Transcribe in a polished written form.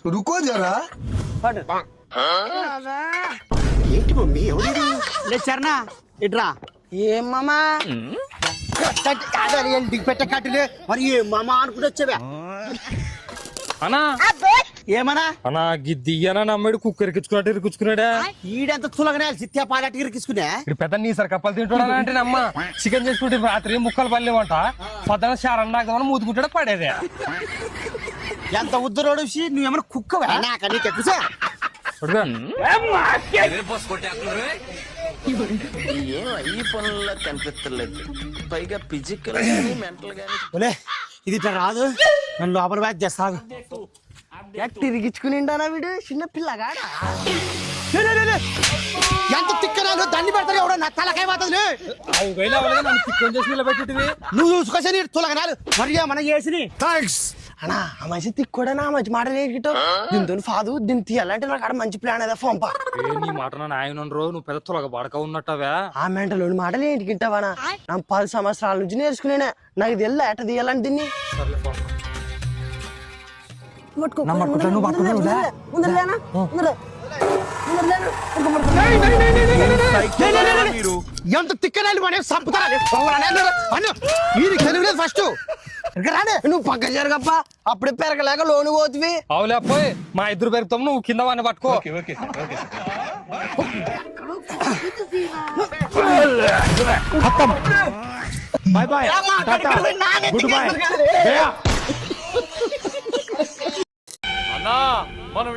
रुको जरा ఏంటి మమ్మీ ఎవరు లే చరణా ఇట్రా ఏం మామా ఇంటికి పెట్టే కట్టులే మరి ఏం మామా అనుకుంటూ వచ్చావా అన్నా ఏమన్నా అన్నా గిద్దియ్యనా నమ్మడు కుక్క ఇరికించుకున్నట్టు ఇరికించుకున్నాడా ఈడెంత తులగనే సిత్యా పాలటి ఇరికిసుకునే ఇక్కడ పెద్ద నీసారి కప్పలు తింటాడా అంటే నమ్మ చికెన్ చేసుకుంటే రాత్రి ముక్కలు పల్లెమంట పొద్దున శారం దాకా మూతుకుంటాడు పడేదే ఎంత ఉద్దరోడు నువ్వేమన్నా కుక్కవా నాక నీకు ఎక్కువసా ఏం ఈ పనుల్లో కనిపించలేదు పైగా ఫిజికల్ మెంటల్ గానీ ఒలే ఇది ఇట్లా రాదు నన్ను లోపల బ్యాచ్ చేస్తాను తిరిగించుకునిండానా వీడు చిన్న పిల్లగాడా ఎంత తిక్కనాలు దండి పెడతారు ఎవడో నా తలకాయ పోతుంది చికెన్ చేసి నిలబెట్టివి నువ్వు చూసుకోసే తులగనాలు మరి మన చేసి థ్యాంక్స్ అన్నా ఆ మంచి తిక్కోడనా మంచి మాట నేర్చుకుంటావు దీంతో ఫాదు దీన్ని తీయాలంటే నాకు ఆడ మంచి ప్లాన్ ఏదో ఫోంపా నీ మాట ఆయన నువ్వు పెద్ద తొలగ బడక ఉన్నట్టవా ఆ మెంటలోని మాటలు ఏంటి గిట్టావానా నా 10 సంవత్సరాల నుంచి నేర్చుకునేనా నాకు తెల్ల ఎట తీయాలంటే దీన్ని ఎంత తిక్కనాలి మన సంపుతారా ఫస్ట్ రానే నువ్వు పక్క జరగప్ప అప్పుడే పెరగలేక లోను పోతువి అవులే పోయి మా ఇద్దరు పెరుగుతాం నువ్వు కింద వాడిని పట్టుకో bye bye tata good bye